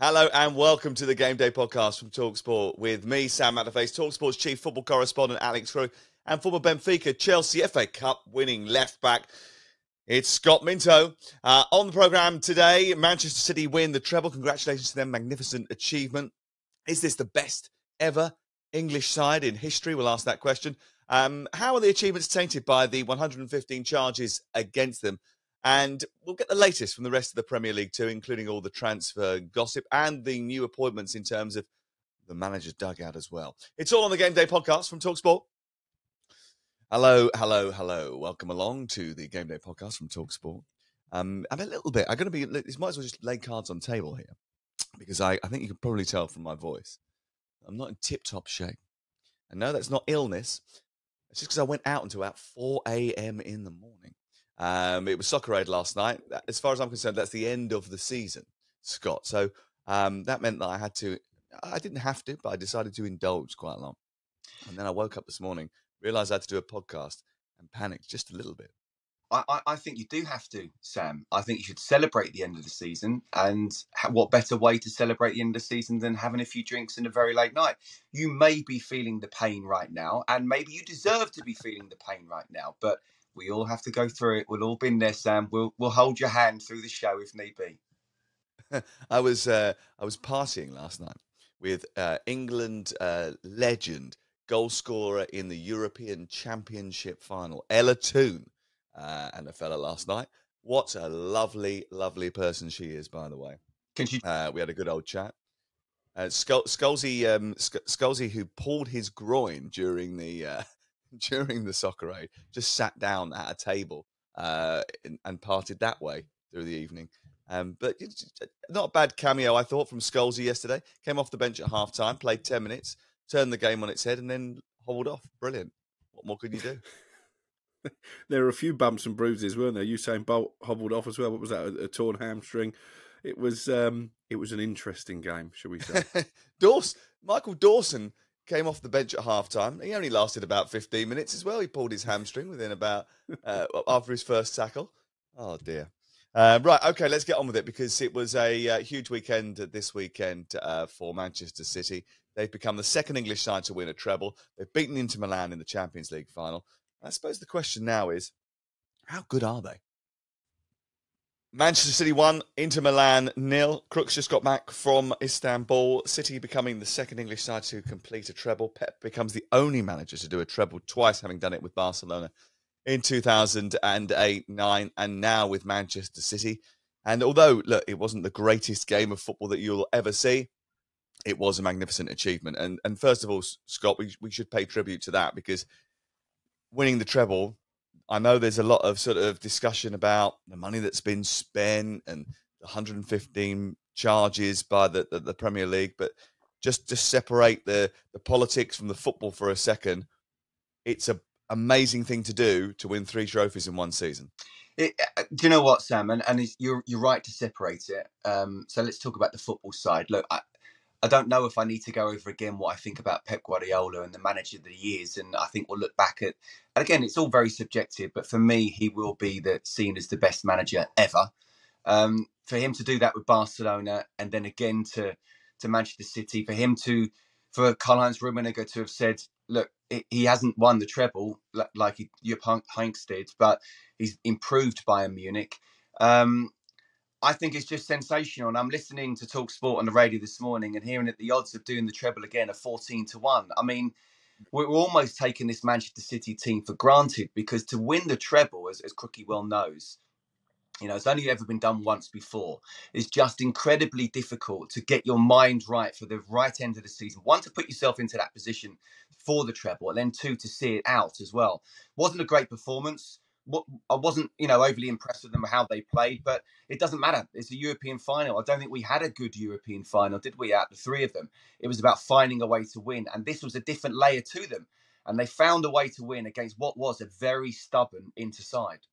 Hello and welcome to the Game Day podcast from talkSPORT with me, Sam Matterface, talkSPORT's chief football correspondent, Alex Crook, and former Benfica Chelsea FA Cup winning left-back. It's Scott Minto. On the programme today, Manchester City win the treble. Congratulations to them. Magnificent achievement. Is this the best ever English side in history? We'll ask that question. How are the achievements tainted by the 115 charges against them? And we'll get the latest from the rest of the Premier League too, including all the transfer gossip and the new appointments in terms of the manager's dugout as well. It's all on the Game Day podcast from talkSPORT. Hello, hello, hello. Welcome along to the Game Day podcast from talkSPORT. And a little bit, this might as well just lay cards on the table here, because I think you can probably tell from my voice, I'm not in tip-top shape. And no, that's not illness. It's just because I went out until about 4 a.m. in the morning. It was Soccer Aid last night. As far as I'm concerned, that's the end of the season, Scott. So that meant that I didn't have to, but I decided to indulge quite a lot. And then I woke up this morning, realised I had to do a podcast and panicked just a little bit. I think you do have to, Sam. I think you should celebrate the end of the season. And what better way to celebrate the end of the season than having a few drinks in a very late night? You may be feeling the pain right now, and maybe you deserve to be feeling the pain right now, but we all have to go through it. We've all been there, Sam. We'll hold your hand through the show if need be. I was partying last night with England legend, goal scorer in the European Championship final, Ella Toone, and a fella last night. What a lovely, lovely person she is, by the way. We had a good old chat. Scholesy, who pulled his groin during the Soccer Aid, just sat down at a table and parted that way through the evening. But not a bad cameo, I thought, from Scholesy yesterday. Came off the bench at half-time, played 10 minutes, turned the game on its head, and then hobbled off. Brilliant. What more could you do? There were a few bumps and bruises, weren't there? Usain Bolt hobbled off as well. What was that? A torn hamstring. It was an interesting game, shall we say? Michael Dawson came off the bench at half-time. He only lasted about 15 minutes as well. He pulled his hamstring within about after his first tackle. Oh dear. Right, okay, let's get on with it, because it was a huge weekend this weekend for Manchester City. They've become the second English side to win a treble. They've beaten Inter Milan in the Champions League final. I suppose the question now is, how good are they? Manchester City 1, Inter Milan 0. Crook's just got back from Istanbul. City becoming the second English side to complete a treble. Pep becomes the only manager to do a treble twice, having done it with Barcelona in 2008-9, and now with Manchester City. And although, look, it wasn't the greatest game of football that you'll ever see, it was a magnificent achievement. And first of all, Scott, we should pay tribute to that, because winning the treble, I know there's a lot of sort of discussion about the money that's been spent and the 115 charges by the Premier League, but just to separate the politics from the football for a second, it's an amazing thing to do to win 3 trophies in one season. Do you know what, Sam? And you're right to separate it. So let's talk about the football side. Look, I don't know if I need to go over again what I think about Pep Guardiola and the manager of the years. And I think we'll look back at, and again, it's all very subjective, but for me, he will be seen as the best manager ever. For him to do that with Barcelona, and then again to Manchester City, for Karl-Heinz Rummenigge to have said, look, he hasn't won the treble like Jupp Heynckes did, but he's improved Bayern Munich. I think it's just sensational. And I'm listening to talkSPORT on the radio this morning and hearing that the odds of doing the treble again are 14-1. I mean, we're almost taking this Manchester City team for granted, because to win the treble, as Crookie well knows, it's only ever been done once before. It's just incredibly difficult to get your mind right for the right end of the season. 1, to put yourself into that position for the treble, and then 2, to see it out as well. Wasn't a great performance. I wasn't, overly impressed with them, how they played, but it doesn't matter. It's a European final. I don't think we had a good European final, did we, out of the 3 of them? It was about finding a way to win, and this was a different layer to them. And they found a way to win against what was a very stubborn Inter side.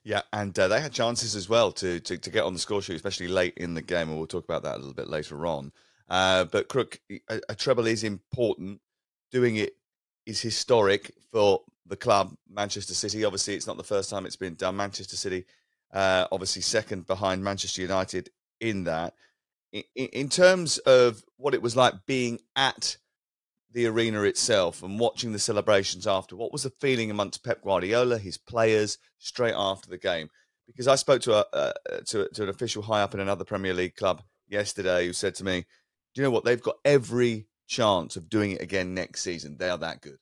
Yeah, and they had chances as well to get on the score sheet, especially late in the game, and we'll talk about that a little bit later on. But Crook, a treble is important. Doing it is historic for the club, Manchester City. Obviously, it's not the first time it's been done. Manchester City, obviously second behind Manchester United in that. In terms of what it was like being at the arena itself and watching the celebrations after, what was the feeling amongst Pep Guardiola, his players, straight after the game? Because I spoke to an official high up in another Premier League club yesterday who said to me, do you know what? They've got every chance of doing it again next season. They are that good.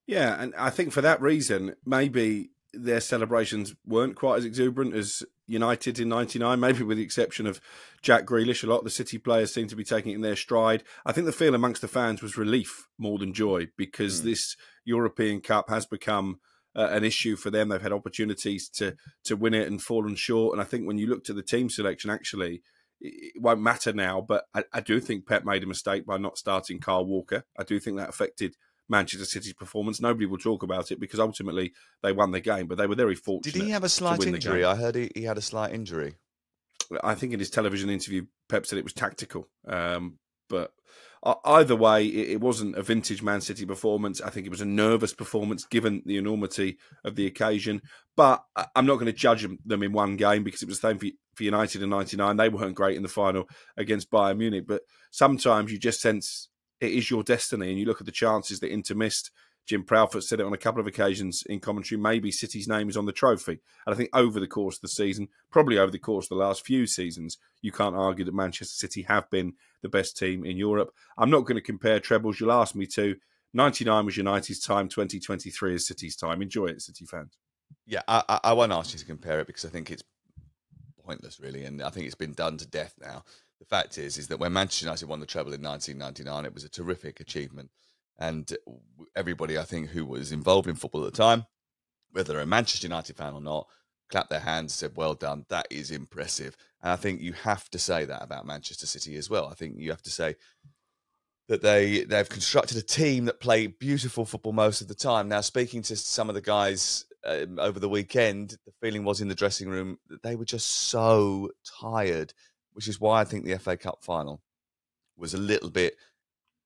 Yeah, and I think for that reason, maybe their celebrations weren't quite as exuberant as United in '99, maybe with the exception of Jack Grealish. A lot of the City players seem to be taking it in their stride. I think the feel amongst the fans was relief more than joy, because this European Cup has become an issue for them. They've had opportunities to win it and fallen short. And I think when you look to the team selection, actually, it won't matter now. But I do think Pep made a mistake by not starting Kyle Walker. I do think that affected Manchester City's performance. Nobody will talk about it because ultimately they won the game, but they were very fortunate. Did he have a slight injury? I heard he had a slight injury. I think in his television interview, Pep said it was tactical. But either way, it wasn't a vintage Man City performance. I think it was a nervous performance given the enormity of the occasion. But I'm not going to judge them in one game, because it was the same for United in '99. They weren't great in the final against Bayern Munich. But sometimes you just sense it is your destiny, and you look at the chances that Inter missed. Jim Proudfoot said it on a couple of occasions in commentary. Maybe City's name is on the trophy. And I think over the course of the season, probably over the course of the last few seasons, you can't argue that Manchester City have been the best team in Europe. I'm not going to compare trebles. You'll ask me to. 99 was United's time. 2023 is City's time. Enjoy it, City fans. Yeah, I won't ask you to compare it because I think it's pointless, really. And I think it's been done to death now. The fact is that when Manchester United won the treble in 1999, it was a terrific achievement. And everybody, I think, who was involved in football at the time, whether they're a Manchester United fan or not, clapped their hands and said, well done, that is impressive. And I think you have to say that about Manchester City as well. I think you have to say that they've constructed a team that play beautiful football most of the time. Now, speaking to some of the guys over the weekend, the feeling was in the dressing room that they were just so tired, which is why I think the FA Cup final was a little bit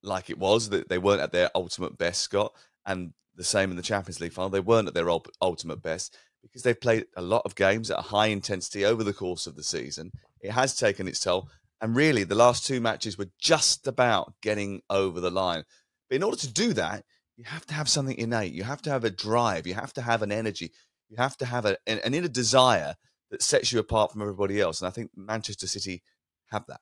like it was, that they weren't at their ultimate best, Scott, and the same in the Champions League final. They weren't at their ultimate best because they've played a lot of games at a high intensity over the course of the season. It has taken its toll, and really the last two matches were just about getting over the line. But in order to do that, you have to have something innate. You have to have a drive. You have to have an energy. You have to have an inner desire that sets you apart from everybody else. And I think Manchester City have that.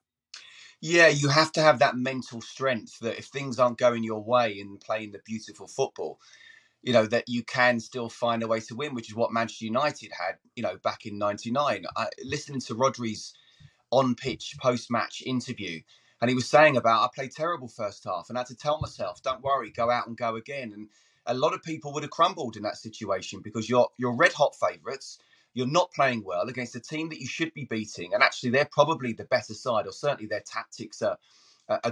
Yeah, you have to have that mental strength that if things aren't going your way in playing the beautiful football, you know, that you can still find a way to win, which is what Manchester United had, you know, back in '99. Listening to Rodri's on-pitch post-match interview, and he was saying about, I played terrible first half and I had to tell myself, don't worry, go out and go again. And a lot of people would have crumbled in that situation because you're red-hot favourites. You're not playing well against a team that you should be beating. And actually, they're probably the better side, or certainly their tactics are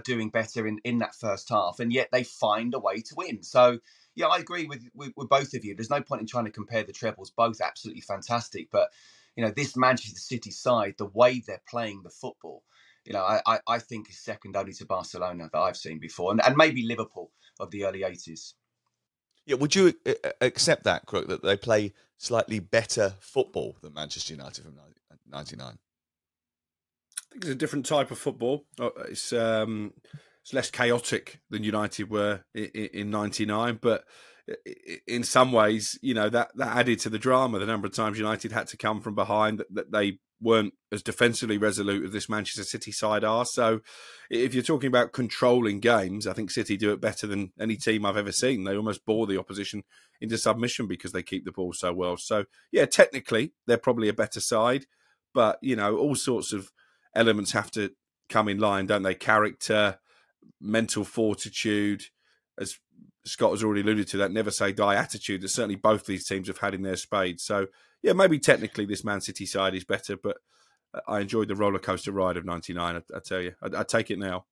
doing better in that first half. And yet they find a way to win. So, yeah, I agree with both of you. There's no point in trying to compare the trebles. Both absolutely fantastic. But, you know, this Manchester City side, the way they're playing the football, you know, I think is second only to Barcelona that I've seen before. And maybe Liverpool of the early 80s. Yeah, would you accept that, Crook, that they play slightly better football than Manchester United from '99? I think it's a different type of football. It's less chaotic than United were in '99, but in some ways, you know, that added to the drama. The number of times United had to come from behind, that they weren't as defensively resolute as this Manchester City side are. So if you're talking about controlling games, I think City do it better than any team I've ever seen. They almost bore the opposition into submission because they keep the ball so well. So, yeah, technically, they're probably a better side. But, you know, all sorts of elements have to come in line, don't they? Character, mental fortitude, as Scott has already alluded to, that never say die attitude that certainly both these teams have had in their spades. So, yeah, maybe technically this Man City side is better, but I enjoyed the roller coaster ride of '99. I tell you, I take it now.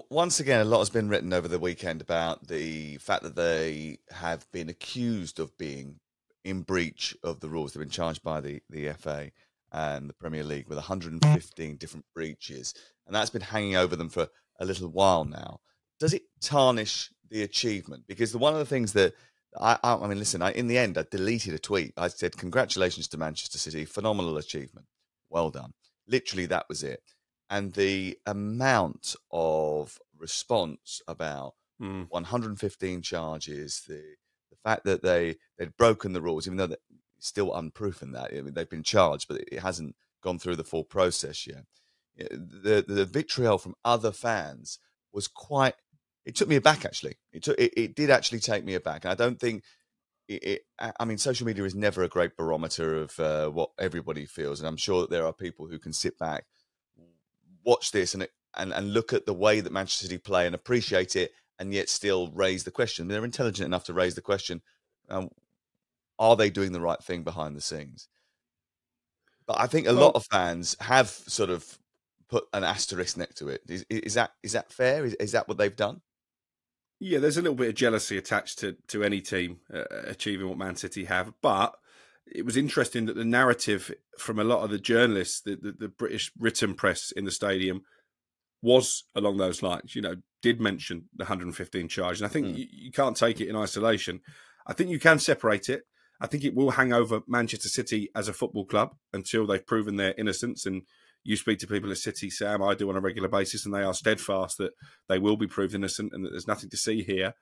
Once again, a lot has been written over the weekend about the fact that they have been accused of being in breach of the rules. They've been charged by the FA and the Premier League with 115 different breaches, and that's been hanging over them for a little while now. Does it tarnish the achievement? Because one of the things that I mean, listen, in the end, I deleted a tweet. I said, congratulations to Manchester City. Phenomenal achievement. Well done. Literally, that was it. and the amount of response about 115 charges, the fact that they'd broken the rules, even though they're still unproven that. I mean, they've been charged, but it hasn't gone through the full process yet. The vitriol from other fans was quite. It took me aback, actually. It did actually take me aback. And I don't think I mean, social media is never a great barometer of what everybody feels, and I'm sure that there are people who can sit back, watch this, and look at the way that Manchester City play and appreciate it, and yet still raise the question. They're intelligent enough to raise the question: are they doing the right thing behind the scenes? But I think a lot of fans have sort of put an asterisk next to it. Is that fair? Is that what they've done? Yeah, there's a little bit of jealousy attached to any team achieving what Man City have. But it was interesting that the narrative from a lot of the journalists, the British written press in the stadium, was along those lines. You know, did mention the 115 charge. And I think you can't take it in isolation. I think you can separate it. I think it will hang over Manchester City as a football club until they've proven their innocence. And you speak to people at City, Sam, I do on a regular basis, and they are steadfast that they will be proved innocent and that there's nothing to see here.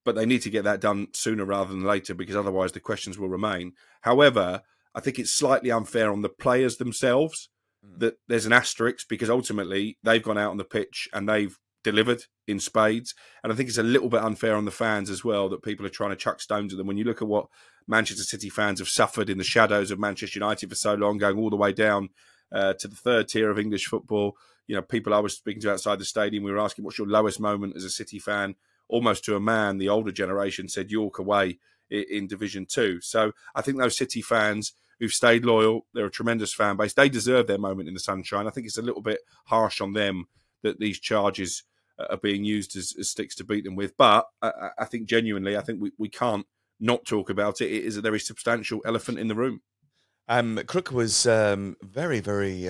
But they need to get that done sooner rather than later, because otherwise the questions will remain. However, I think it's slightly unfair on the players themselves that there's an asterisk, because ultimately they've gone out on the pitch and they've delivered in spades. And I think it's a little bit unfair on the fans as well, that people are trying to chuck stones at them. When you look at what Manchester City fans have suffered in the shadows of Manchester United for so long, going all the way down to the third tier of English football. You know, people I was speaking to outside the stadium, we were asking, what's your lowest moment as a City fan? Almost to a man, the older generation said York away in Division 2. So I think those City fans who've stayed loyal, they're a tremendous fan base. They deserve their moment in the sunshine. I think it's a little bit harsh on them that these charges are being used as sticks to beat them with. But I think genuinely, I think we can't not talk about it. It is a very substantial elephant in the room. Crook was very, very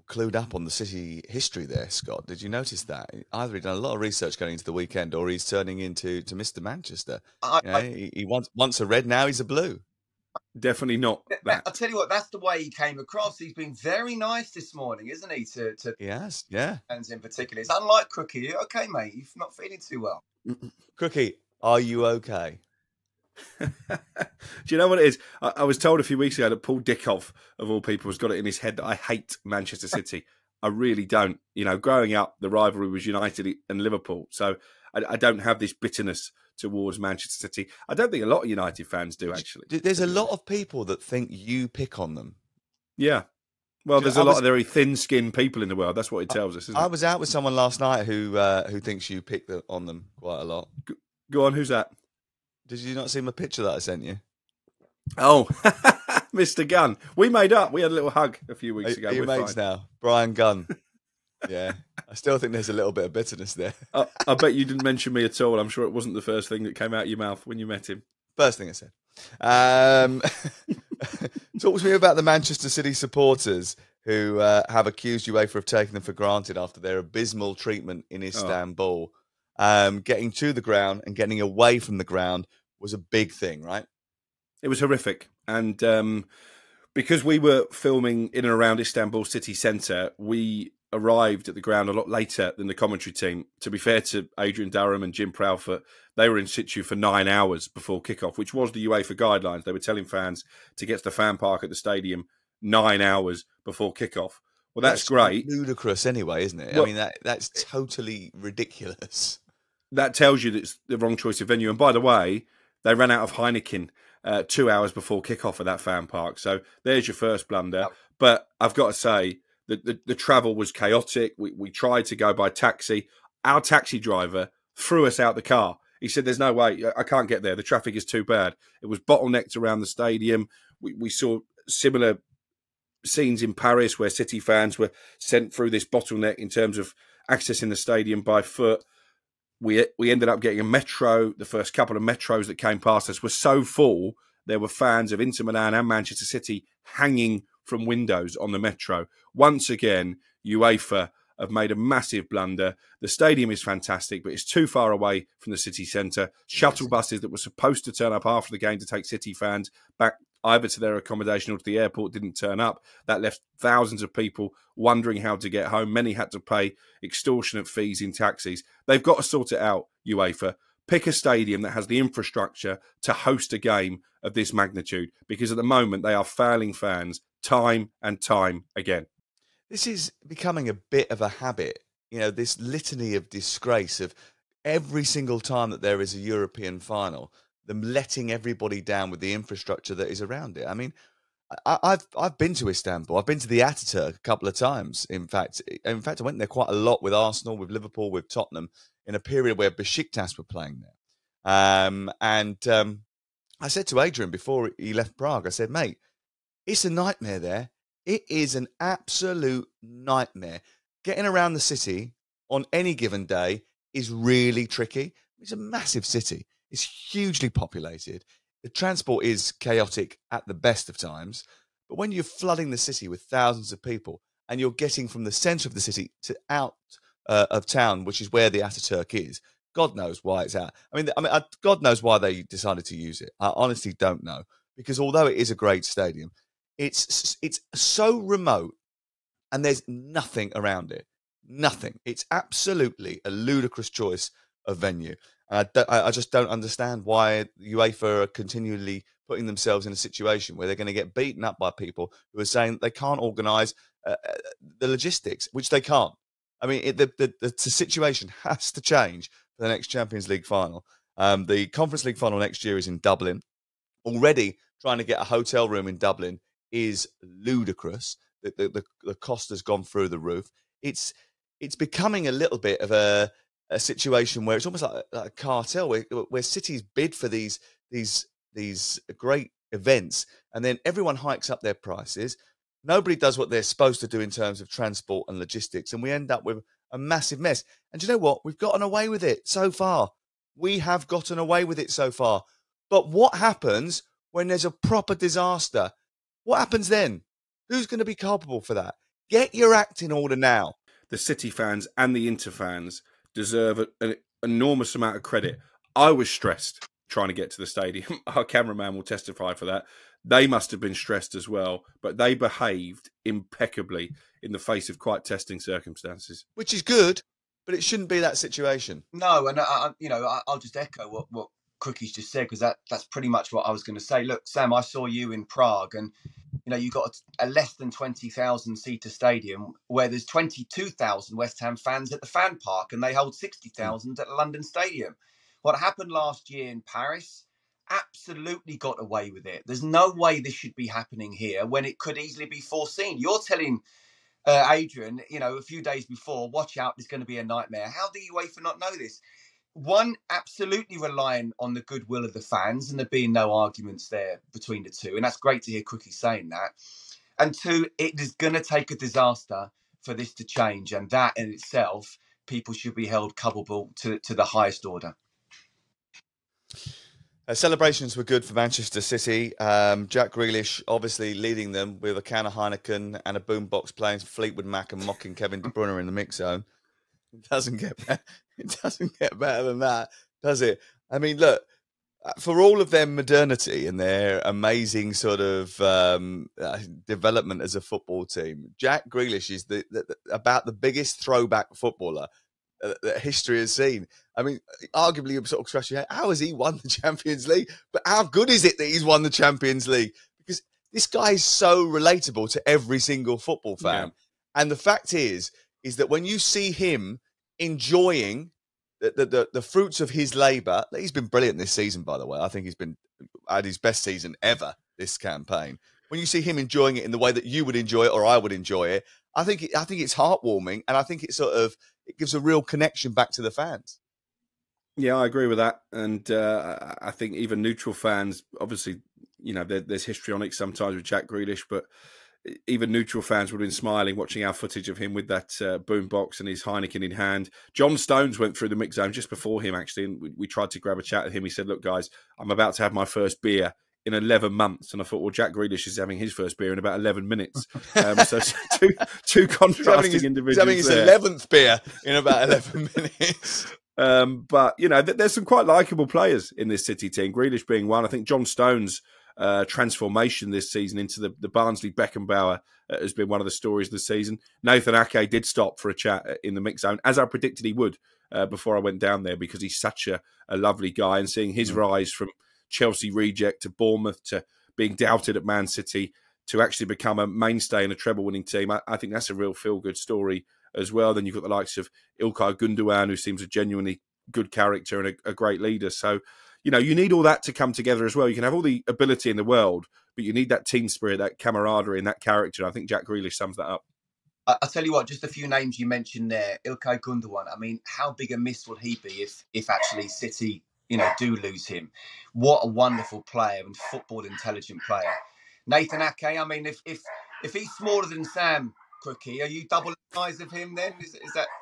clued up on the City history there, Scott. Did you notice that? Either he'd done a lot of research going into the weekend, or he's turning into Mr. Manchester. He once a red, now he's a blue. Definitely not that. I'll tell you what, that's the way he came across. He's been very nice this morning, isn't he? To yes, yeah. Fans in particular. It's unlike Crookie. You're okay, mate. You're not feeling too well. Crookie, are you okay? Do you know what it is? I was told a few weeks ago that Paul Dickov, of all people, has got it in his head that I hate Manchester City. I really don't. You know, growing up, the rivalry was United and Liverpool. So I don't have this bitterness towards Manchester City. I don't think a lot of United fans do, actually. There's a lot of people that think you pick on them. Yeah. Well, there's a lot of very thin-skinned people in the world. That's what it tells us, isn't it? I was out with someone last night who thinks you pick on them quite a lot. Go on, who's that? Did you not see my picture that I sent you? Oh, Mr. Gunn. We made up. We had a little hug a few weeks ago. Are you mates now? Brian Gunn. Yeah. I still think there's a little bit of bitterness there. I bet you didn't mention me at all. I'm sure it wasn't the first thing that came out of your mouth when you met him. First thing I said. Talk to me about the Manchester City supporters who have accused UEFA of taking them for granted after their abysmal treatment in Istanbul. Getting to the ground and getting away from the ground was a big thing, right? It was horrific. And because we were filming in and around Istanbul city centre, we arrived at the ground a lot later than the commentary team. To be fair to Adrian Durham and Jim Proudfoot, they were in situ for 9 hours before kickoff, which was the UEFA guidelines. They were telling fans to get to the fan park at the stadium 9 hours before kickoff. Well, that's great. Ludicrous anyway, isn't it? Well, I mean, that's totally ridiculous. That tells you that it's the wrong choice of venue. And by the way, they ran out of Heineken 2 hours before kickoff at that fan park. So there's your first blunder. Yep. But I've got to say that the travel was chaotic. We tried to go by taxi. Our taxi driver threw us out the car. He said, there's no way, I can't get there. The traffic is too bad. It was bottlenecked around the stadium. We saw similar scenes in Paris where City fans were sent through this bottleneck in terms of accessing the stadium by foot. We ended up getting a metro. The first couple of metros that came past us were so full, there were fans of Inter Milan and Manchester City hanging from windows on the metro. Once again, UEFA have made a massive blunder. The stadium is fantastic, but it's too far away from the city centre. Shuttle buses that were supposed to turn up after the game to take City fans back either to their accommodation or to the airport didn't turn up. That left thousands of people wondering how to get home. Many had to pay extortionate fees in taxis. They've got to sort it out, UEFA. Pick a stadium that has the infrastructure to host a game of this magnitude, because at the moment they are failing fans time and time again. This is becoming a bit of a habit, you know, this litany of disgrace of every single time that there is a European final, them letting everybody down with the infrastructure that is around it. I mean, I've been to Istanbul. I've been to the Ataturk a couple of times. In fact, I went there quite a lot with Arsenal, with Liverpool, with Tottenham, in a period where Besiktas were playing there. I said to Adrian before he left Prague, I said, mate, it's a nightmare there. It is an absolute nightmare. Getting around the city on any given day is really tricky. It's a massive city. It's hugely populated. The transport is chaotic at the best of times. But when you're flooding the city with thousands of people and you're getting from the centre of the city to out of town, which is where the Ataturk is, God knows why it's out. I mean, God knows why they decided to use it. I honestly don't know. Because although it is a great stadium, it's so remote and there's nothing around it. Nothing. It's absolutely a ludicrous choice of venue. I just don't understand why UEFA are continually putting themselves in a situation where they're going to get beaten up by people who are saying they can't organise the logistics, which they can't. I mean, the situation has to change for the next Champions League final. The Conference League final next year is in Dublin. Already trying to get a hotel room in Dublin is ludicrous. The cost has gone through the roof. It's becoming a little bit of a situation where it's almost like a cartel, where cities bid for these great events, and then everyone hikes up their prices. Nobody does what they're supposed to do in terms of transport and logistics, and we end up with a massive mess. And do you know what? We've gotten away with it so far. We have gotten away with it so far. But what happens when there's a proper disaster? What happens then? Who's going to be culpable for that? Get your act in order now. The City fans and the Inter fans deserve an enormous amount of credit. I was stressed trying to get to the stadium. Our cameraman will testify for that. They must have been stressed as well, but they behaved impeccably in the face of quite testing circumstances. Which is good, but it shouldn't be that situation. No, and I'll just echo what Crookie's just said, because that's pretty much what I was going to say. Look, Sam, I saw you in Prague, and you got a less than 20,000 seater stadium where there's 22,000 West Ham fans at the fan park, and they hold 60,000 at London Stadium. What happened last year in Paris absolutely got away with it. There's no way this should be happening here when it could easily be foreseen. You're telling Adrian, a few days before, watch out, there's going to be a nightmare. How do UEFA not know this? One, absolutely relying on the goodwill of the fans, and there being no arguments there between the two. And that's great to hear Crookie saying that. And two, it is going to take a disaster for this to change. And that in itself, people should be held culpable to the highest order. Celebrations were good for Manchester City. Jack Grealish obviously leading them with a can of Heineken and a boombox playing Fleetwood Mac and mocking Kevin De Bruyne in the mix zone. It doesn't get better than that, does it? I mean, look, for all of their modernity and their amazing sort of development as a football team, Jack Grealish is about the biggest throwback footballer that history has seen. I mean, arguably, you're sort of scratching your head. How has he won the Champions League? But how good is it that he's won the Champions League? Because this guy is so relatable to every single football fan. Yeah. And the fact is that when you see him enjoying the fruits of his labour, he's been brilliant this season, by the way. I think he's been at his best season ever this campaign. When you see him enjoying it in the way that you would enjoy it or I would enjoy it, I think it's heartwarming, and I think it gives a real connection back to the fans. Yeah, I agree with that. And I think even neutral fans, obviously, there's histrionics sometimes with Jack Grealish, but even neutral fans would have been smiling watching our footage of him with that boombox and his Heineken in hand. John Stones went through the mix zone just before him, actually, and we tried to grab a chat with him. He said, look, guys, I'm about to have my first beer in 11 months. And I thought, well, Jack Grealish is having his first beer in about 11 minutes. So two contrasting individuals. He's having his 11th beer in about 11 minutes. But, there's some quite likeable players in this City team, Grealish being one. I think John Stones transformation this season into the Barnsley Beckenbauer has been one of the stories of the season. Nathan Ake did stop for a chat in the mix zone, as I predicted he would before I went down there, because he's such a lovely guy, and seeing his rise from Chelsea reject to Bournemouth to being doubted at Man City to actually become a mainstay in a treble-winning team, I think that's a real feel-good story as well. Then you've got the likes of İlkay Gündoğan, who seems a genuinely good character and a great leader. So, you know, you need all that to come together as well. You can have all the ability in the world, but you need that team spirit, that camaraderie and that character. And I think Jack Grealish sums that up. I'll tell you what, just a few names you mentioned there. İlkay Gündoğan, I mean, how big a miss would he be if actually City, you know, do lose him? What a wonderful player and football intelligent player. Nathan Ake, I mean, if he's smaller than Sam, Crookie, are you double the size of him then? Is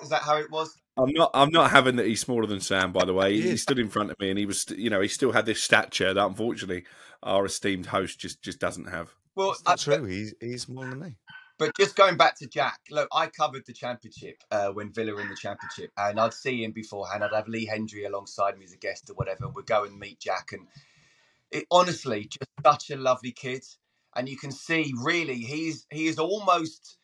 that how it was? I'm not having that he's smaller than Sam, by the way. He stood in front of me and he was, you know, he still had this stature that unfortunately our esteemed host just doesn't have. Well, that's true. He's smaller than me. But just going back to Jack, look, I covered the Championship when Villa were in the Championship, and I'd see him beforehand. I'd have Lee Hendry alongside me as a guest or whatever. We'd go and meet Jack, and honestly, just such a lovely kid. And you can see, really, he is almost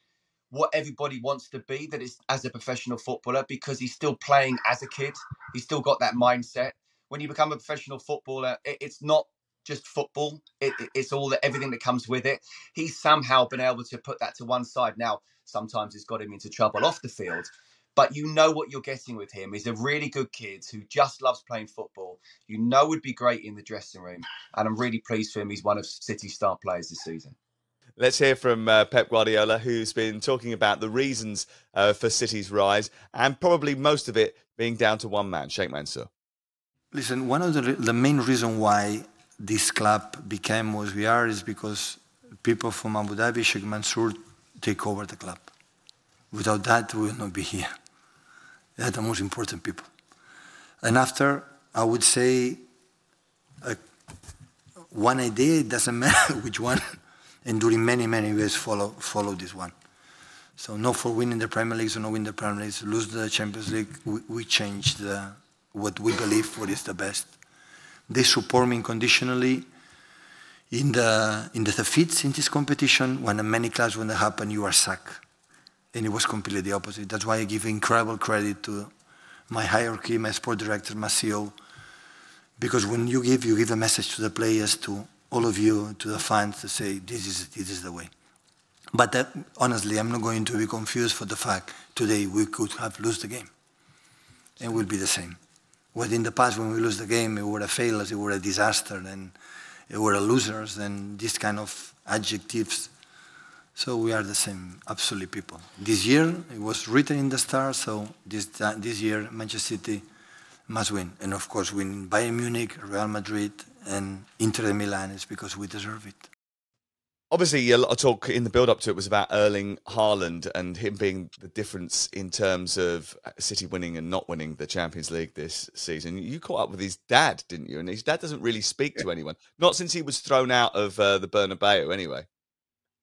what everybody wants to be, that is as a professional footballer, because he's still playing as a kid. He's still got that mindset. When you become a professional footballer, it's not just football. It's all everything that comes with it. He's somehow been able to put that to one side. Now, sometimes it's got him into trouble off the field, but you know what you're getting with him. He's a really good kid who just loves playing football. You know would be great in the dressing room. And I'm really pleased for him. He's one of City's star players this season. Let's hear from Pep Guardiola, who's been talking about the reasons for City's rise, and probably most of it being down to one man, Sheikh Mansour. Listen, one of the main reasons why this club became what we are is because people from Abu Dhabi, Sheikh Mansour, take over the club. Without that, we will not be here. They're the most important people. And after, I would say, one idea, it doesn't matter which one, and during many, many years follow this one. So not for winning the Premier League or not win the Premier League, lose the Champions League, we changed what we believe what is the best. They support me unconditionally in the defeats in this competition. When many clubs, when that happen, you are sacked. And it was completely the opposite. That's why I give incredible credit to my hierarchy, my sport director, my CEO, because when you give a message to the players, to all of you, to the fans, to say this is the way. But honestly, I'm not going to be confused for the fact today we could have lost the game. And it will be the same. What in the past when we lose the game, we were a failure, we were a disaster, and we were losers, and these kind of adjectives. So we are the same, absolutely people. This year, it was written in the stars, so this year, Manchester City must win. And of course, win Bayern Munich, Real Madrid, and Inter Milan is because we deserve it. Obviously, a lot of talk in the build-up to it was about Erling Haaland and him being the difference in terms of City winning and not winning the Champions League this season. You caught up with his dad, didn't you? And his dad doesn't really speak to anyone. Not since he was thrown out of the Bernabeu, anyway.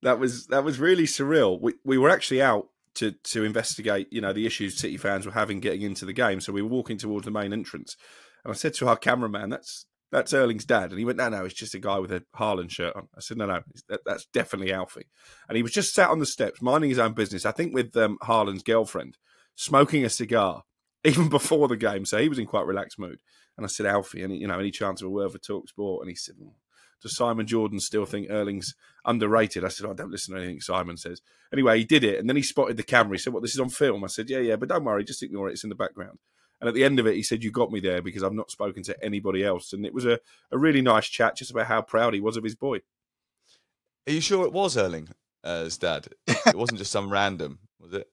That was really surreal. We were actually out to investigate, you know, the issues City fans were having getting into the game. So we were walking towards the main entrance. And I said to our cameraman, that's Erling's dad. And he went, no, it's just a guy with a Haaland shirt on. I said, no, that's definitely Alfie. And he was just sat on the steps, minding his own business, I think with Haaland's girlfriend, smoking a cigar, even before the game. So he was in quite a relaxed mood. And I said, Alfie, any chance of a word for talkSPORT? And he said, does Simon Jordan still think Erling's underrated? I said, don't listen to anything Simon says. Anyway, he did it. And then he spotted the camera. He said, this is on film? I said, yeah, but don't worry, just ignore it. It's in the background. And at the end of it, he said, you got me there because I've not spoken to anybody else. And it was a really nice chat just about how proud he was of his boy. Are you sure it was Erling's dad? It wasn't just some random, was it?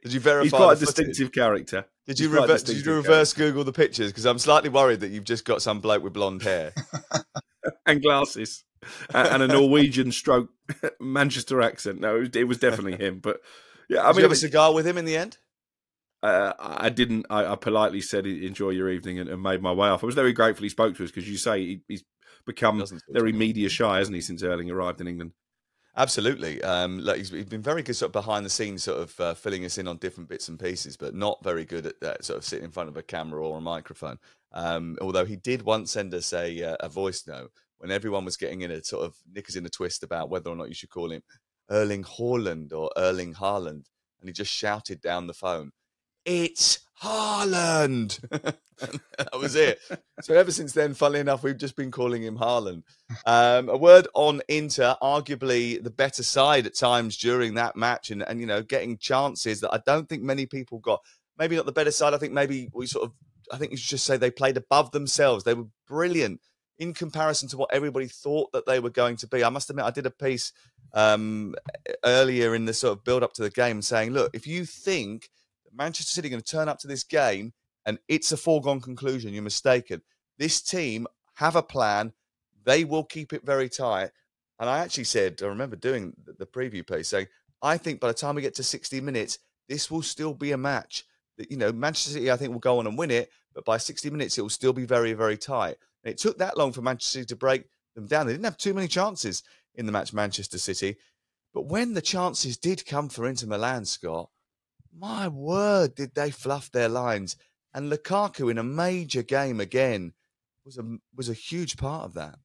Did you verify? He's quite a distinctive character. Did you reverse Google the pictures? Because I'm slightly worried that you've just got some bloke with blonde hair. And glasses. And a Norwegian stroke Manchester accent. No, it was definitely him. But yeah, Did you have a cigar with him in the end? I didn't. I politely said, enjoy your evening, and made my way off. I was very grateful he spoke to us because you say he's become very media shy, hasn't he, since Erling arrived in England? Absolutely. He's been very good sort of behind the scenes, sort of filling us in on different bits and pieces, but not very good at that, sort of sitting in front of a camera or a microphone. Although he did once send us a voice note when everyone was getting in a sort of knickers in a twist about whether or not you should call him Erling Haaland or Erling Haaland. And he just shouted down the phone, "It's Haaland!" That was it. So ever since then, funnily enough, we've just been calling him Haaland. A word on Inter, arguably the better side at times during that match, and you know, getting chances that I don't think many people got. Maybe not the better side. I think maybe I think you should just say they played above themselves. They were brilliant in comparison to what everybody thought that they were going to be. I must admit, I did a piece earlier in the sort of build up to the game saying, look, if you think that Manchester City are going to turn up to this game and it's a foregone conclusion, you're mistaken. This team have a plan. They will keep it very tight. And I actually said, I remember doing the preview piece saying, I think by the time we get to 60 minutes, this will still be a match. That, you know, Manchester City, I think, will go on and win it, but by 60 minutes, it will still be very, very tight. And it took that long for Manchester City to break them down. They didn't have too many chances in the match, Manchester City. But when the chances did come for Inter Milan, Scott, my word, did they fluff their lines. And Lukaku in a major game again was a huge part of that.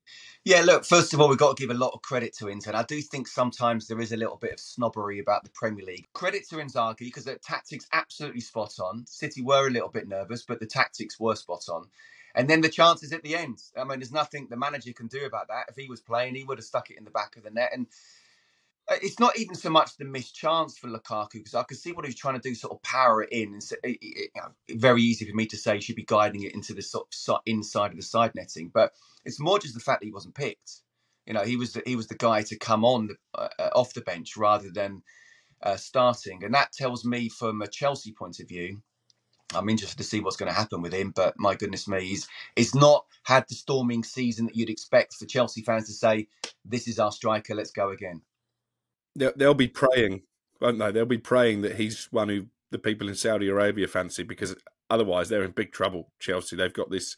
Yeah, look, first of all, we've got to give a lot of credit to Inter. And I do think sometimes there is a little bit of snobbery about the Premier League. Credit to Inzaghi, because the tactics absolutely spot on. City were a little bit nervous, but the tactics were spot on. And then the chances at the end. I mean, there's nothing the manager can do about that. If he was playing, he would have stuck it in the back of the net. And it's not even so much the missed chance for Lukaku, because I could see what he was trying to do, sort of power it in. And very easy for me to say he should be guiding it into the sort of inside of the side netting. But it's more just the fact that he wasn't picked. You know, he was the guy to come on off the bench rather than starting. And that tells me, from a Chelsea point of view, I'm interested to see what's going to happen with him. But my goodness me, he's not had the storming season that you'd expect for Chelsea fans to say, this is our striker, let's go again. They'll be praying, won't they? They'll be praying that he's one who the people in Saudi Arabia fancy, because otherwise they're in big trouble, Chelsea. They've got this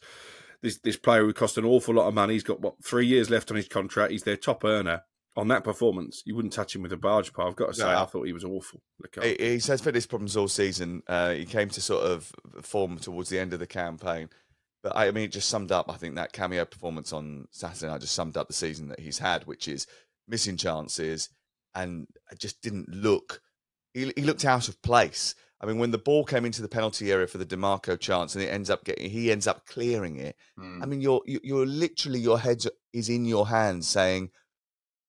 player who cost an awful lot of money. He's got, 3 years left on his contract. He's their top earner. On that performance, you wouldn't touch him with a barge pole. I've got to say, I thought he was awful. He's had fitness problems all season. He came to sort of form towards the end of the campaign. But I mean, it just summed up, I think, that cameo performance on Saturday night just summed up the season that he's had, which is missing chances, and just didn't look... He looked out of place. I mean, when the ball came into the penalty area for the DiMarco chance and he ends up clearing it. I mean, you're literally, your head is in your hands saying,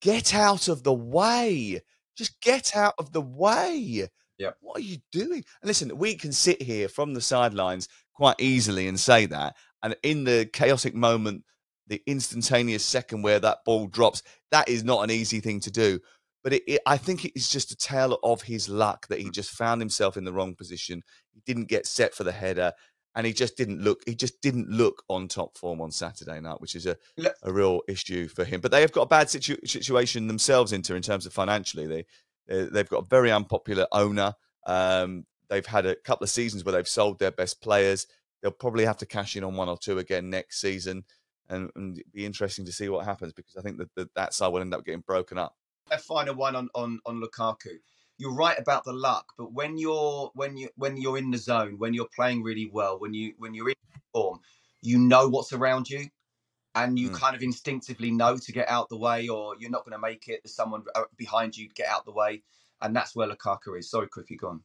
get out of the way. Just get out of the way. Yeah. What are you doing? And listen, we can sit here from the sidelines quite easily and say that. And in the chaotic moment, the instantaneous second where that ball drops, that is not an easy thing to do. But I think it is just a tale of his luck that he just found himself in the wrong position. He didn't get set for the header, and he just didn't look on top form on Saturday night, which is a real issue for him. But they have got a bad situation themselves, in terms of financially. They've got a very unpopular owner. They've had a couple of seasons where they've sold their best players. They'll probably have to cash in on one or two again next season, and it'd be interesting to see what happens, because I think that side will end up getting broken up. A final one on Lukaku. You're right about the luck, but when you're in the zone, when you're playing really well, when you're in form, you know what's around you, and you kind of instinctively know to get out the way, or you're not going to make it. There's someone behind you, get out the way, and that's where Lukaku is. Sorry, Crick, you're gone.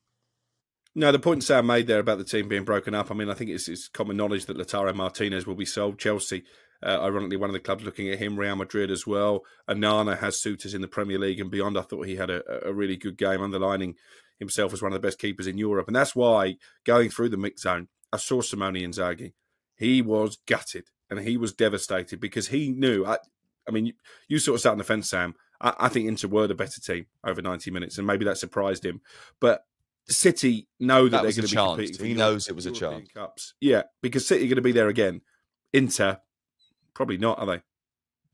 No, the point Sam made there about the team being broken up, I mean, I think it's common knowledge that Lautaro Martinez will be sold. Chelsea, ironically, one of the clubs looking at him, Real Madrid as well. Onana has suitors in the Premier League and beyond. I thought he had a really good game, underlining himself as one of the best keepers in Europe. And that's why, going through the mix zone, I saw Simone Inzaghi. He was gutted and he was devastated, because he knew, I mean, you sort of sat on the fence, Sam. I think Inter were the better team over 90 minutes, and maybe that surprised him. But City know that they're going to be competing. He knows it was a chance. Cups. Yeah, because City are going to be there again. Inter, probably not, are they?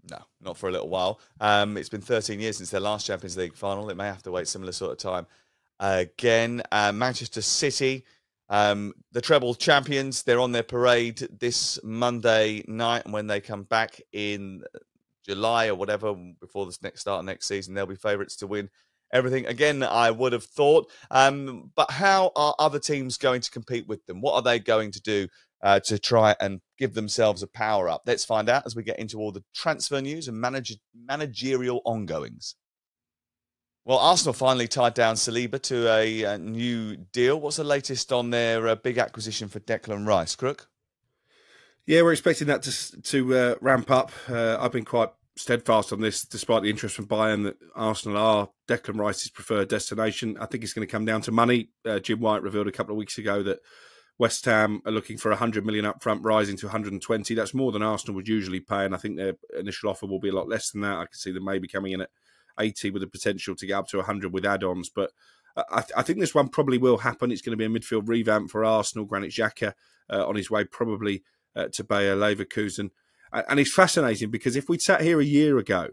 No, not for a little while. It's been 13 years since their last Champions League final. It may have to wait similar sort of time again. Manchester City, the treble champions, they're on their parade this Monday night. And when they come back in July or whatever, before the start of next season, they'll be favourites to win everything again, I would have thought. But how are other teams going to compete with them? What are they going to do to try and give themselves a power up? Let's find out as we get into all the transfer news and managerial ongoings. Well, Arsenal finally tied down Saliba to a new deal. What's the latest on their big acquisition for Declan Rice, Crook? Yeah, we're expecting that to ramp up. I've been quite steadfast on this, despite the interest from BeIN that Arsenal are Declan Rice's preferred destination. I think it's going to come down to money. Jim White revealed a couple of weeks ago that West Ham are looking for 100 million up front, rising to 120. That's more than Arsenal would usually pay, and I think their initial offer will be a lot less than that. I can see them maybe coming in at 80 with the potential to get up to 100 with add-ons. But I think this one probably will happen. It's going to be a midfield revamp for Arsenal. Granit Xhaka on his way probably to Bayer Leverkusen. And it's fascinating because if we'd sat here a year ago,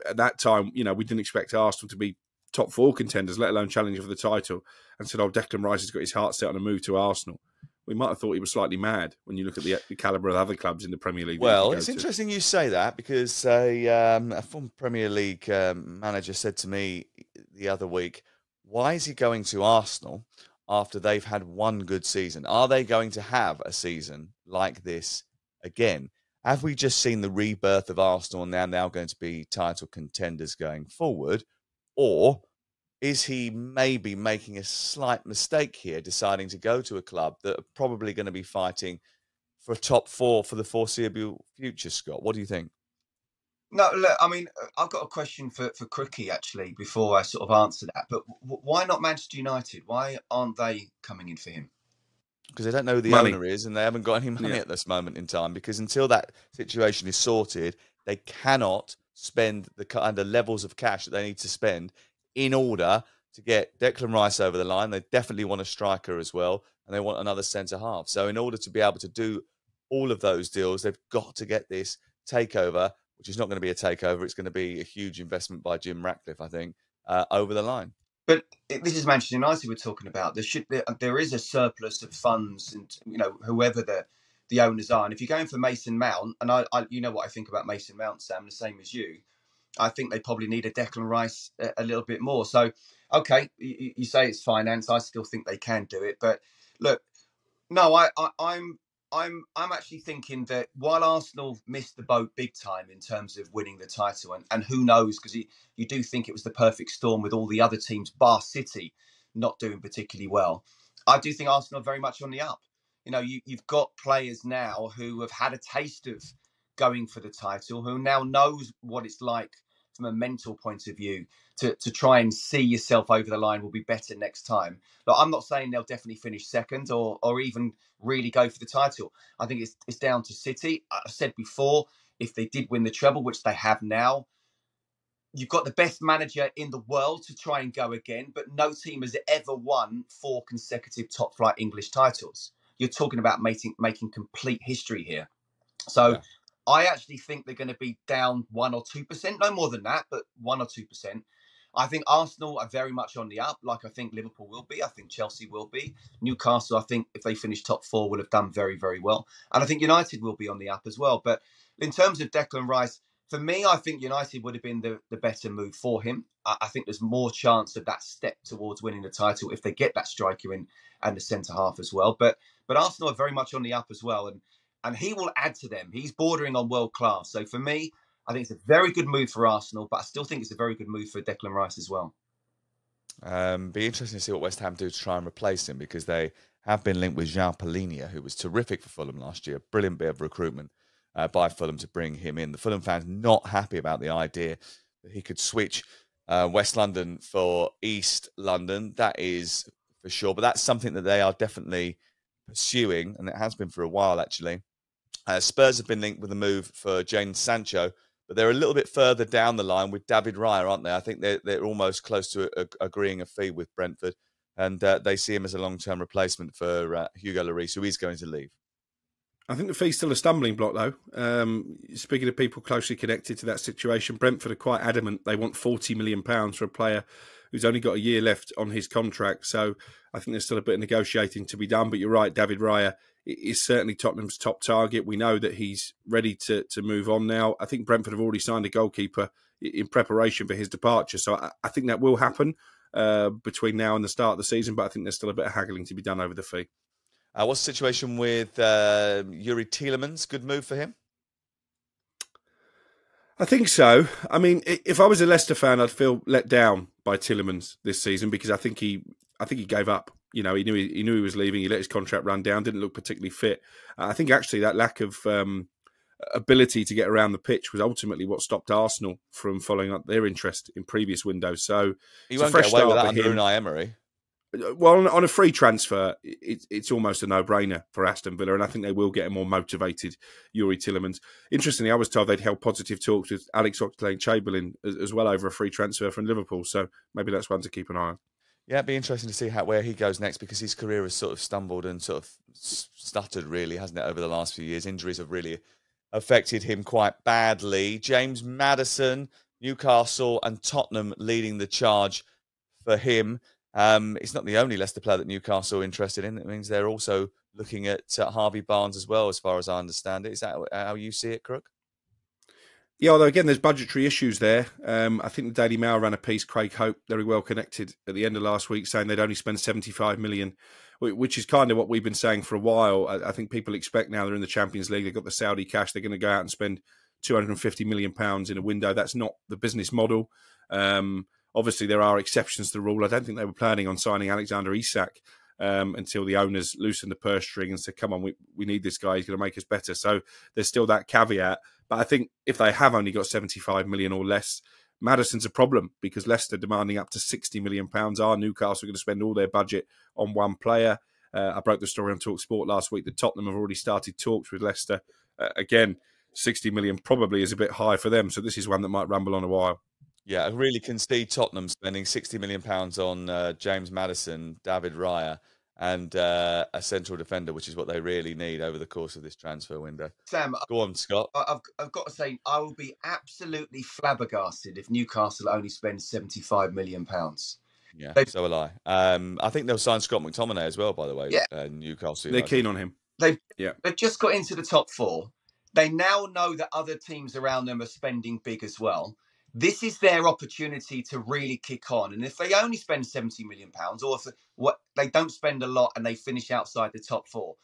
at that time, we didn't expect Arsenal to be top 4 contenders, let alone challenging for the title, and said, Declan Rice has got his heart set on a move to Arsenal. We might have thought he was slightly mad when you look at the calibre of other clubs in the Premier League. Well, it's interesting you say that because a former Premier League manager said to me the other week, why is he going to Arsenal after they've had one good season? Are they going to have a season like this again? Have we just seen the rebirth of Arsenal and they're now going to be title contenders going forward? Or is he maybe making a slight mistake here, deciding to go to a club that are probably going to be fighting for a top 4 for the foreseeable future, Scott? What do you think? No, look, I mean, I've got a question for Crookie, actually, before I sort of answer that. But why not Manchester United? Why aren't they coming in for him? Because they don't know who the owner is and they haven't got any money at this moment in time. Because until that situation is sorted, they cannot spend the kind of levels of cash that they need to spend in order to get Declan Rice over the line. They definitely want a striker as well, and they want another centre-half. So in order to be able to do all of those deals, they've got to get this takeover, which is not going to be a takeover. It's going to be a huge investment by Jim Ratcliffe, I think, over the line. But this is Manchester United we're talking about. There is a surplus of funds, and whoever the owners are. And if you're going for Mason Mount, and I you know what I think about Mason Mount, Sam, the same as you. I think they probably need a Declan Rice a little bit more. So, okay, you say it's finance. I still think they can do it. But look, no, I'm actually thinking that while Arsenal missed the boat big time in terms of winning the title, and who knows, because you do think it was the perfect storm with all the other teams, bar City, not doing particularly well. I do think Arsenal are very much on the up. You've got players now who have had a taste of going for the title, who now knows what it's like from a mental point of view to try and see yourself over the line will be better next time. But I'm not saying they'll definitely finish second or even really go for the title. I think it's down to City. I've said before, if they did win the treble, which they have now, you've got the best manager in the world to try and go again, but no team has ever won 4 consecutive top-flight English titles. You're talking about making complete history here. So yeah. I actually think they're going to be down 1 or 2%, no more than that, but 1 or 2%. I think Arsenal are very much on the up, like I think Liverpool will be. I think Chelsea will be. Newcastle, I think if they finish top 4, will have done very, very well. And I think United will be on the up as well. But in terms of Declan Rice, for me, I think United would have been the better move for him. I think there's more chance of that step towards winning the title if they get that striker in and the centre-half as well. But Arsenal are very much on the up as well. And he will add to them. He's bordering on world class. So for me, I think it's a very good move for Arsenal, but I still think it's a very good move for Declan Rice as well. Be interesting to see what West Ham do to try and replace him, because they have been linked with Jean Polinia, who was terrific for Fulham last year. Brilliant bit of recruitment by Fulham to bring him in. The Fulham fans not happy about the idea that he could switch West London for East London. That is for sure. But that's something that they are definitely pursuing, and it has been for a while, actually. Spurs have been linked with a move for Jadon Sancho, but they're a little bit further down the line with David Raya, aren't they? I think they're almost close to agreeing a fee with Brentford, and they see him as a long-term replacement for Hugo Lloris, who is going to leave. I think the fee's still a stumbling block, though. Speaking of people closely connected to that situation, Brentford are quite adamant they want £40 million for a player who's only got a year left on his contract. So I think there's still a bit of negotiating to be done. But you're right, David Raya is certainly Tottenham's top target. We know that he's ready to move on now. I think Brentford have already signed a goalkeeper in preparation for his departure. So I think that will happen between now and the start of the season. But I think there's still a bit of haggling to be done over the fee. What's the situation with Yuri Tielemans? Good move for him? I think so. I mean, if I was a Leicester fan, I'd feel let down by Tielemans this season because I think he gave up. You know, he knew he was leaving. He let his contract run down. Didn't look particularly fit. I think actually that lack of ability to get around the pitch was ultimately what stopped Arsenal from following up their interest in previous windows. So he won't get away with that under Unai Emery. Well, on a free transfer, it's almost a no-brainer for Aston Villa, and I think they will get a more motivated Yuri Tielemans. Interestingly, I was told they'd held positive talks with Alex Oxlade-Chamberlain as well over a free transfer from Liverpool, so maybe that's one to keep an eye on. Yeah, it'd be interesting to see where he goes next because his career has sort of stumbled and sort of stuttered, really, hasn't it, over the last few years? Injuries have really affected him quite badly. James Maddison, Newcastle and Tottenham leading the charge for him. It's not the only Leicester player that Newcastle are interested in. It means they're also looking at Harvey Barnes as well, as far as I understand it. Is that how you see it, Crook? Yeah, although again, there's budgetary issues there. I think the Daily Mail ran a piece, Craig Hope, very well connected, at the end of last week, saying they'd only spend 75 million, which is kind of what we've been saying for a while. I think people expect now they're in the Champions League, they've got the Saudi cash, they're going to go out and spend £250 million in a window. That's not the business model. Obviously, there are exceptions to the rule. I don't think they were planning on signing Alexander Isak until the owners loosened the purse string and said, come on, we need this guy. He's going to make us better. So there's still that caveat. But I think if they have only got 75 million or less, Maddison's a problem because Leicester demanding up to £60 million. Are Newcastle going to spend all their budget on one player? I broke the story on talkSPORT last week that Tottenham have already started talks with Leicester. Again, 60 million probably is a bit high for them. So this is one that might rumble on a while. Yeah, I really can see Tottenham spending £60 million on James Maddison, David Raya, and a central defender, which is what they really need over the course of this transfer window. Sam, go on, Scott. I've got to say, I will be absolutely flabbergasted if Newcastle only spend £75 million. Yeah, so will I. I think they'll sign Scott McTominay as well, by the way. Yeah. Newcastle. They're keen on him. They've just got into the top four. They now know that other teams around them are spending big as well. This is their opportunity to really kick on. And if they only spend £70 million, or if they don't spend a lot and they finish outside the top four,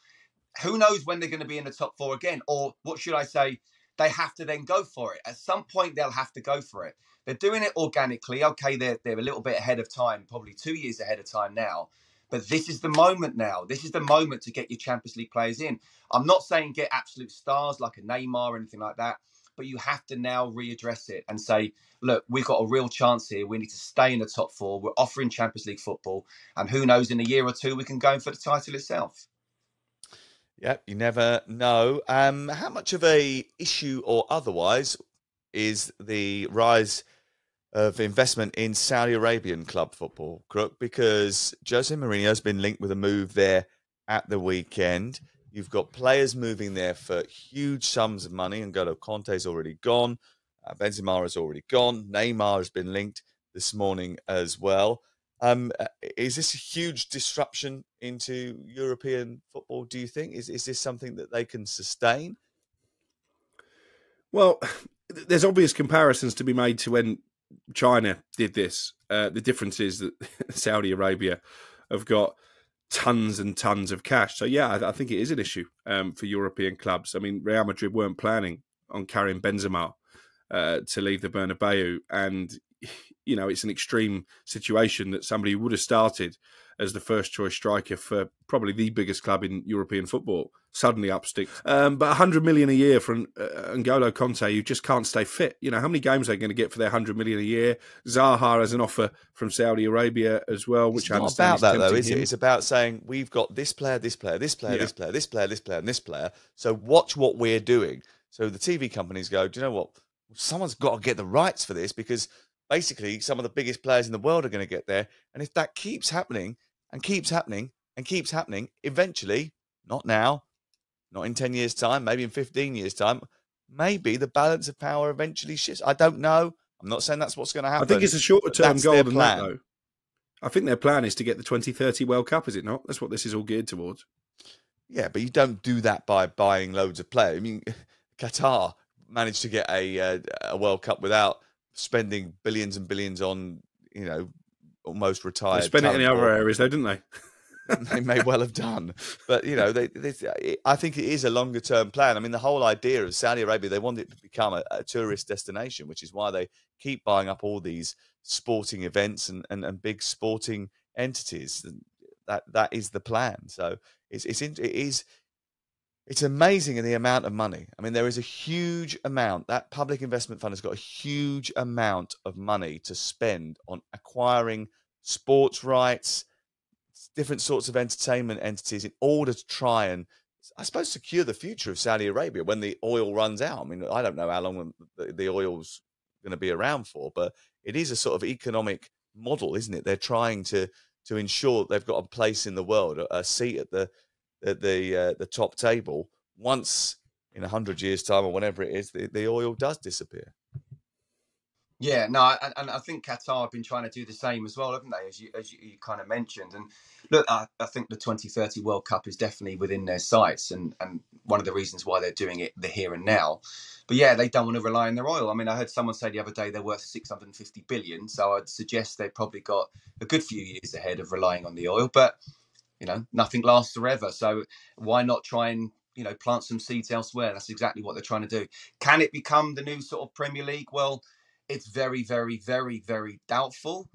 who knows when they're going to be in the top four again? Or what should I say? They have to then go for it. At some point, they'll have to go for it. They're doing it organically. Okay, they're a little bit ahead of time, probably 2 years ahead of time now. But this is the moment now. This is the moment to get your Champions League players in. I'm not saying get absolute stars like a Neymar or anything like that. But you have to now readdress it and say, look, we've got a real chance here. We need to stay in the top four. We're offering Champions League football. And who knows, in a year or two, we can go in for the title itself. Yeah, you never know. How much of a issue or otherwise is the rise of investment in Saudi Arabian club football, Crook? Because Jose Mourinho has been linked with a move there at the weekend. You've got players moving there for huge sums of money. N'Golo Kante's already gone. Benzema has already gone. Neymar has been linked this morning as well. Is this a huge disruption into European football, do you think? Is this something that they can sustain? Well, there's obvious comparisons to be made to when China did this. The difference is that Saudi Arabia have got tons and tons of cash. So, yeah, I think it is an issue for European clubs. I mean, Real Madrid weren't planning on carrying Benzema to leave the Bernabeu. And, you know, it's an extreme situation that somebody who would have started as the first choice striker for probably the biggest club in European football suddenly up sticks. But 100 million a year from N'Golo Kante, you just can't stay fit. You know, how many games are they going to get for their 100 million a year? Zaha has an offer from Saudi Arabia as well, which I understand it's not about that, though, is it? It's about saying we've got this player, this player, this player, this player, this player, this player, and this player. So watch what we're doing. So the TV companies go, do you know what? Someone's got to get the rights for this because basically some of the biggest players in the world are going to get there. And if that keeps happening and keeps happening and keeps happening, eventually, not now, not in 10 years' time, maybe in 15 years' time, maybe the balance of power eventually shifts. I don't know. I'm not saying that's what's going to happen. I think it's a shorter-term goal than that, though. I think their plan is to get the 2030 World Cup, is it not? That's what this is all geared towards. Yeah, but you don't do that by buying loads of players. I mean, Qatar managed to get a World Cup without spending billions and billions on, you know, almost retired. They spent it in the other areas, though, didn't they? They may well have done. But, you know, I think it is a longer term plan. I mean, the whole idea of Saudi Arabia, they want it to become a tourist destination, which is why they keep buying up all these sporting events and big sporting entities. That is the plan. So it's amazing in the amount of money. I mean, there is a huge amount. That public investment fund has got a huge amount of money to spend on acquiring sports rights, different sorts of entertainment entities in order to try and, I suppose, secure the future of Saudi Arabia when the oil runs out. I mean, I don't know how long the oil's going to be around for, but it is a sort of economic model, isn't it? They're trying to ensure that they've got a place in the world, a seat at the top table. Once in 100 years' time or whatever it is, the oil does disappear. Yeah, no, and I think Qatar have been trying to do the same as well, haven't they? As you kind of mentioned. And look, I think the 2030 World Cup is definitely within their sights, and one of the reasons why they're doing it the here and now. But yeah, they don't want to rely on their oil. I mean, I heard someone say the other day they're worth 650 billion. So I'd suggest they've probably got a good few years ahead of relying on the oil. But, you know, nothing lasts forever. So why not try and, you know, plant some seeds elsewhere? That's exactly what they're trying to do. Can it become the new sort of Premier League? Well, it's very, very, very, very doubtful.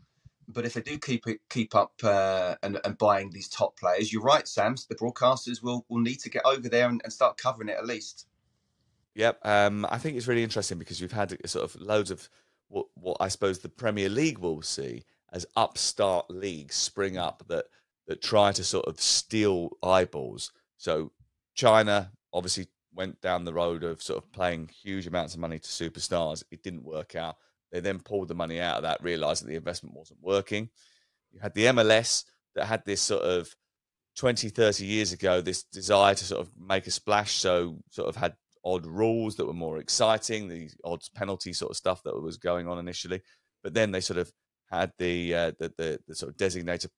But if they do keep up and buying these top players, you're right, Sam. The broadcasters will need to get over there and start covering it at least. Yep. I think it's really interesting because you've had sort of loads of what I suppose the Premier League will see as upstart leagues spring up that try to sort of steal eyeballs. So China obviously went down the road of sort of paying huge amounts of money to superstars. It didn't work out. They then pulled the money out of that, realised that the investment wasn't working. You had the MLS that had this sort of 20, 30 years ago, this desire to sort of make a splash, so sort of had odd rules that were more exciting, the odds penalty sort of stuff that was going on initially. But then they sort of had the sort of designated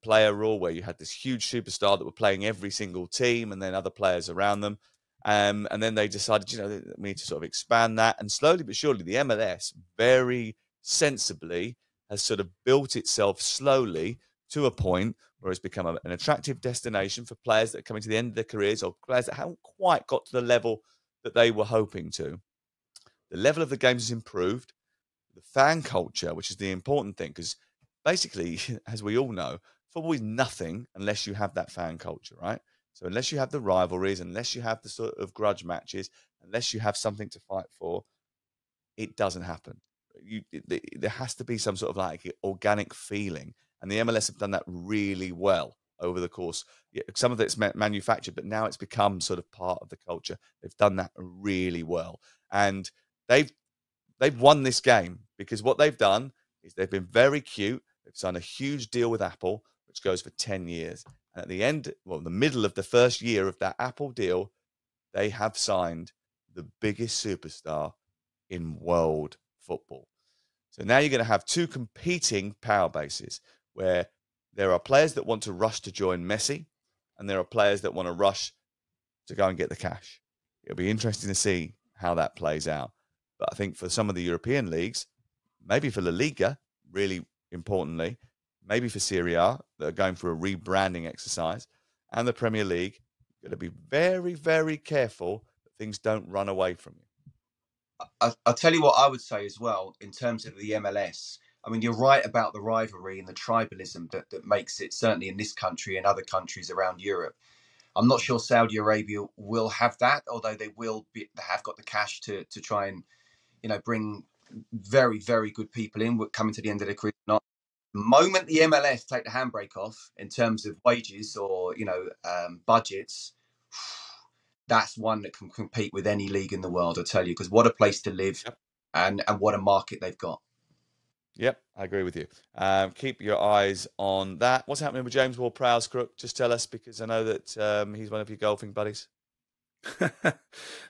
player rule where you had this huge superstar that were playing every single team and then other players around them. And then they decided, you know, we need to sort of expand that. And slowly but surely, the MLS very sensibly has sort of built itself slowly to a point where it's become an attractive destination for players that are coming to the end of their careers or players that haven't quite got to the level that they were hoping to. The level of the games has improved. The fan culture, which is the important thing, because basically, as we all know, football is nothing unless you have that fan culture, right? So unless you have the rivalries, unless you have the sort of grudge matches, unless you have something to fight for, it doesn't happen. There has to be some sort of like organic feeling. And the MLS have done that really well over the course. Some of it's manufactured, but now it's become sort of part of the culture. They've done that really well. And they've won this game because what they've done is they've been very cute. They've signed a huge deal with Apple, which goes for 10 years. And at the end, well, the middle of the first year of that Apple deal, they have signed the biggest superstar in world football. So now you're going to have two competing power bases where there are players that want to rush to join Messi and there are players that want to rush to go and get the cash. It'll be interesting to see how that plays out. But I think for some of the European leagues, maybe for La Liga, really importantly, maybe for Serie A, that are going through a rebranding exercise, and the Premier League, you've got to be very, very careful that things don't run away from you. I'll tell you what I would say as well, in terms of the MLS. I mean, you're right about the rivalry and the tribalism that makes it, certainly in this country and other countries around Europe. I'm not sure Saudi Arabia will have that, although they have got the cash to try and, you know, bring very, very good people in coming to the end of their career. Not the moment the MLS take the handbrake off in terms of wages or, you know, budgets, that's one that can compete with any league in the world, I tell you, because what a place to live. Yep. and what a market they've got. Yep, I agree with you. Keep your eyes on that. What's happening with James Ward-Prowse, Crook? Just tell us, because I know that he's one of your golfing buddies. I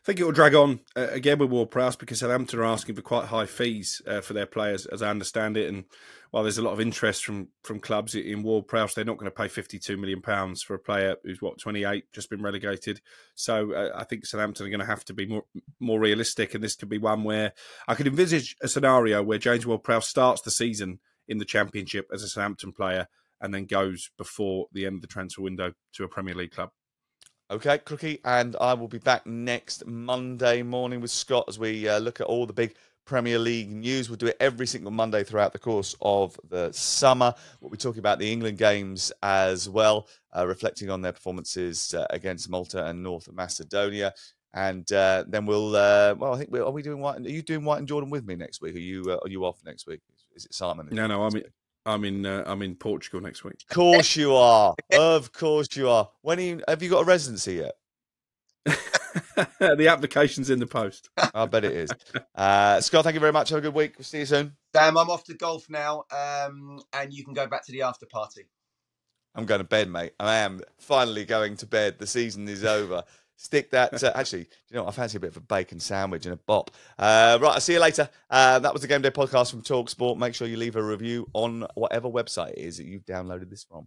think it will drag on again with Ward-Prowse, because Southampton are asking for quite high fees for their players, as I understand it. And while there's a lot of interest from clubs in Ward-Prowse, they're not going to pay £52 million for a player who's, 28, just been relegated. So I think Southampton are going to have to be more realistic, and this could be one where I could envisage a scenario where James Ward-Prowse starts the season in the Championship as a Southampton player, and then goes before the end of the transfer window to a Premier League club. Okay, Crookie, and I will be back next Monday morning with Scott as we look at all the big Premier League news. We'll do it every single Monday throughout the course of the summer. We'll be talking about the England games as well, reflecting on their performances against Malta and North Macedonia. And then we'll, well, I think, are we doing White? Are you doing White and Jordan with me next week? Are you off next week? Is it Simon? No, I'm in Portugal next week. Of course you are. Of course you are. Have you got a residency yet? The application's in the post. I bet it is. Scott, thank you very much. Have a good week. We'll see you soon. Sam, I'm off to golf now, and you can go back to the after party. I'm going to bed, mate. I am finally going to bed. The season is over. Stick that. Actually, you know, I fancy a bit of a bacon sandwich and a bop. Right, I'll see you later. That was the Game Day podcast from talkSPORT. Make sure you leave a review on whatever website it is that you've downloaded this from.